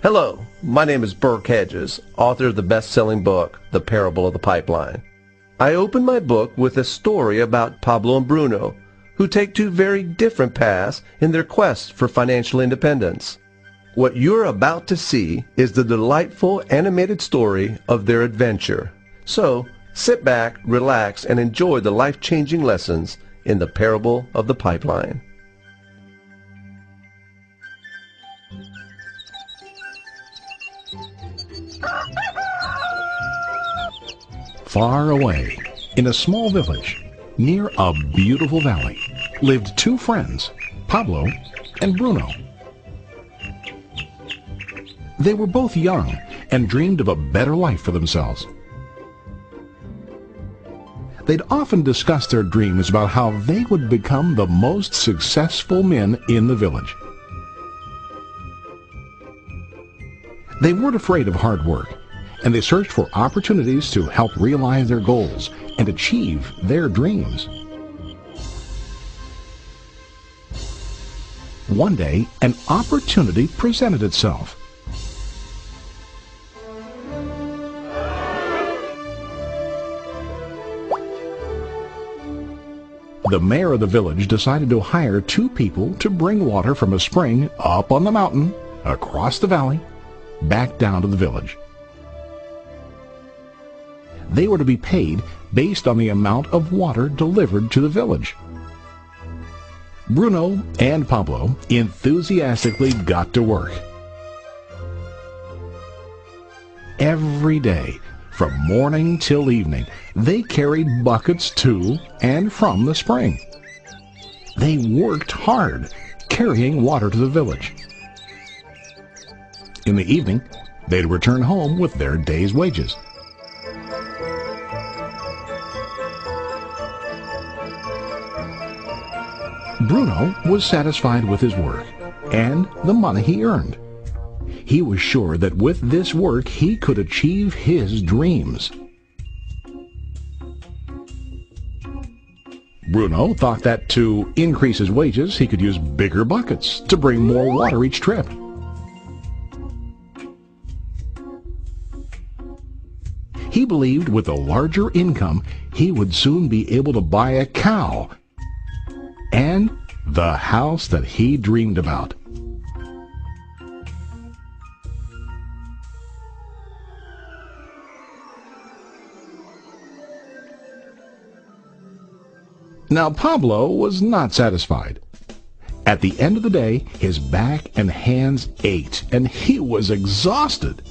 Hello, my name is Burke Hedges, author of the best-selling book, The Parable of the Pipeline. I open my book with a story about Pablo and Bruno, who take two very different paths in their quest for financial independence. What you're about to see is the delightful animated story of their adventure. So, sit back, relax, and enjoy the life-changing lessons in The Parable of the Pipeline. Far away, in a small village, near a beautiful valley, lived two friends, Pablo and Bruno. They were both young and dreamed of a better life for themselves. They'd often discussed their dreams about how they would become the most successful men in the village. They weren't afraid of hard work, and they searched for opportunities to help realize their goals and achieve their dreams. One day, an opportunity presented itself. The mayor of the village decided to hire two people to bring water from a spring up on the mountain, across the valley, back down to the village. They were to be paid based on the amount of water delivered to the village. Bruno and Pablo enthusiastically got to work. Every day, from morning till evening, they carried buckets to and from the spring. They worked hard, carrying water to the village. In the evening, they'd return home with their day's wages. Bruno was satisfied with his work and the money he earned. He was sure that with this work he could achieve his dreams. Bruno thought that to increase his wages he could use bigger buckets to bring more water each trip. He believed with a larger income he would soon be able to buy a cow and the house that he dreamed about. Now Pablo was not satisfied. At the end of the day, his back and hands ached, and he was exhausted.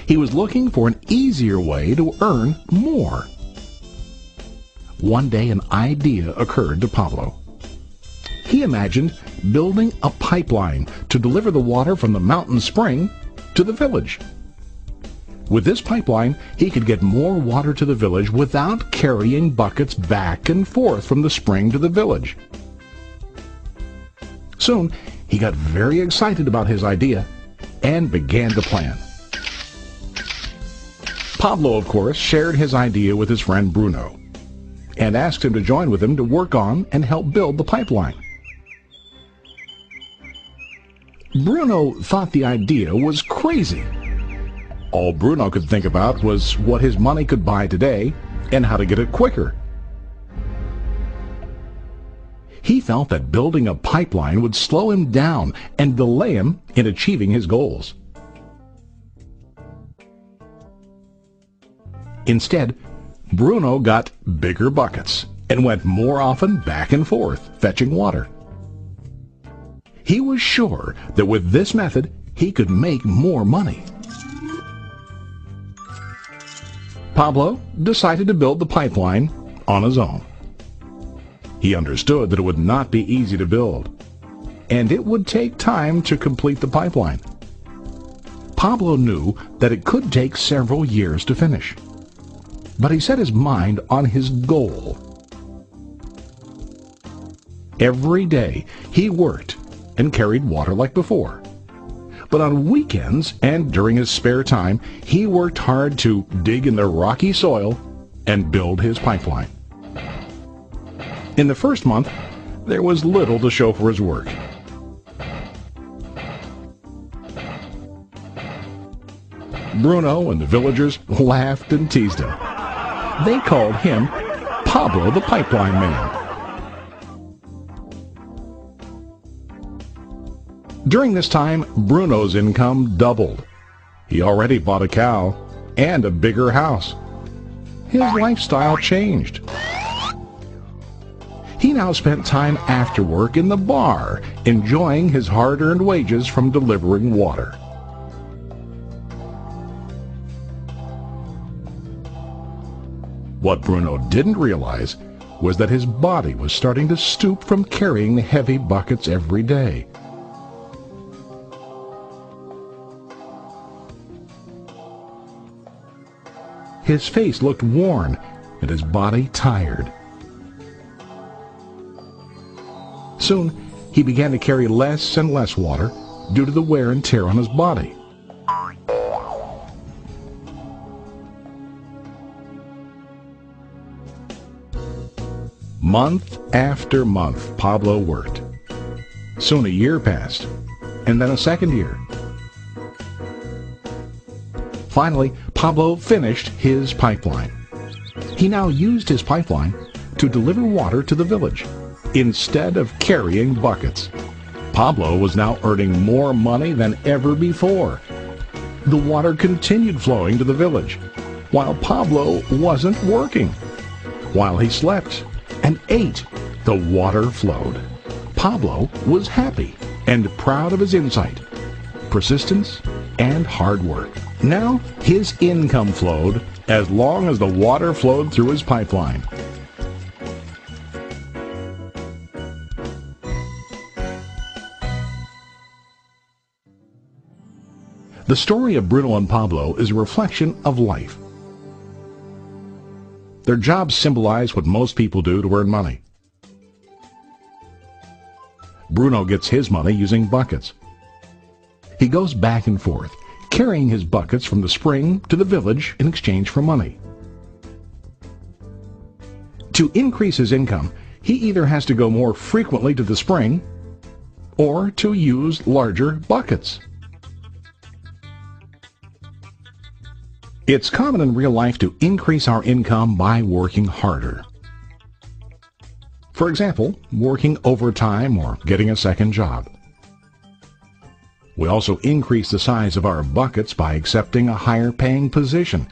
He was looking for an easier way to earn more. One day an idea occurred to Pablo. He imagined building a pipeline to deliver the water from the mountain spring to the village. With this pipeline, he could get more water to the village without carrying buckets back and forth from the spring to the village. Soon, he got very excited about his idea and began to plan. Pablo, of course, shared his idea with his friend Bruno and asked him to join with him to work on and help build the pipeline. Bruno thought the idea was crazy. All Bruno could think about was what his money could buy today and how to get it quicker. He felt that building a pipeline would slow him down and delay him in achieving his goals. Instead, Bruno got bigger buckets and went more often back and forth fetching water. He was sure that with this method he could make more money. Pablo decided to build the pipeline on his own. He understood that it would not be easy to build, and it would take time to complete the pipeline. Pablo knew that it could take several years to finish, but he set his mind on his goal. Every day he worked and carried water like before. But on weekends and during his spare time, he worked hard to dig in the rocky soil and build his pipeline. In the first month, there was little to show for his work. Bruno and the villagers laughed and teased him. They called him Pablo the Pipeline Man. During this time, Bruno's income doubled. He already bought a cow and a bigger house. His lifestyle changed. He now spent time after work in the bar, enjoying his hard-earned wages from delivering water. What Bruno didn't realize was that his body was starting to stoop from carrying the heavy buckets every day. His face looked worn and his body tired. Soon, he began to carry less and less water due to the wear and tear on his body. Month after month, Pablo worked. Soon a year passed, and then a second year. Finally, Pablo finished his pipeline. He now used his pipeline to deliver water to the village instead of carrying buckets. Pablo was now earning more money than ever before. The water continued flowing to the village, while Pablo wasn't working. While he slept and ate, the water flowed. Pablo was happy and proud of his insight, persistence, and hard work. Now his income flowed as long as the water flowed through his pipeline. The story of Bruno and Pablo is a reflection of life. Their jobs symbolize what most people do to earn money. Bruno gets his money using buckets. He goes back and forth, carrying his buckets from the spring to the village in exchange for money. To increase his income, he either has to go more frequently to the spring or to use larger buckets. It's common in real life to increase our income by working harder. For example, working overtime or getting a second job. We also increase the size of our buckets by accepting a higher paying position,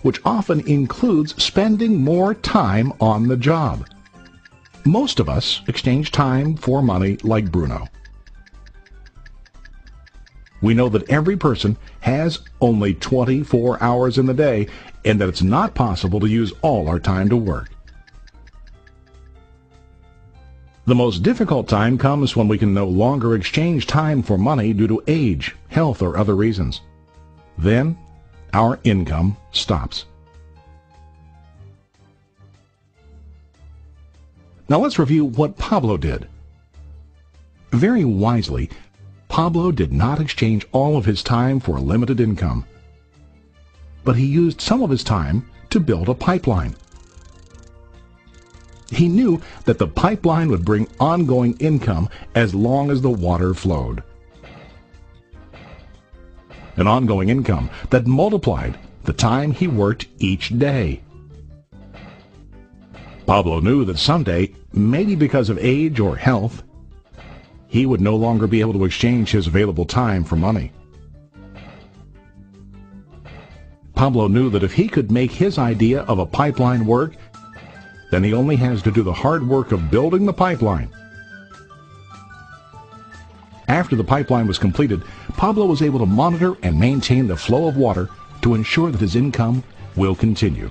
which often includes spending more time on the job. Most of us exchange time for money like Bruno. We know that every person has only 24 hours in the day and that it's not possible to use all our time to work. The most difficult time comes when we can no longer exchange time for money due to age, health, or other reasons. Then, our income stops. Now let's review what Pablo did. Very wisely, Pablo did not exchange all of his time for a limited income, but he used some of his time to build a pipeline. He knew that the pipeline would bring ongoing income as long as the water flowed. An ongoing income that multiplied the time he worked each day. Pablo knew that someday, maybe because of age or health, he would no longer be able to exchange his available time for money. Pablo knew that if he could make his idea of a pipeline work, then he only has to do the hard work of building the pipeline. After the pipeline was completed, Pablo was able to monitor and maintain the flow of water to ensure that his income will continue.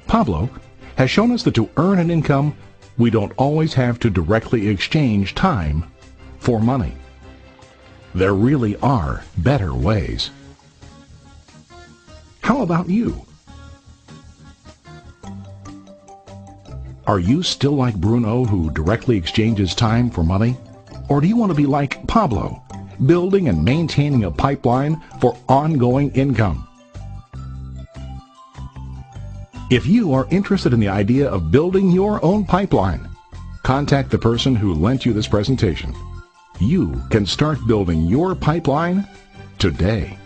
Pablo has shown us that to earn an income, we don't always have to directly exchange time for money. There really are better ways. How about you? Are you still like Bruno, who directly exchanges time for money? Or do you want to be like Pablo, building and maintaining a pipeline for ongoing income? If you are interested in the idea of building your own pipeline, contact the person who lent you this presentation. You can start building your pipeline today.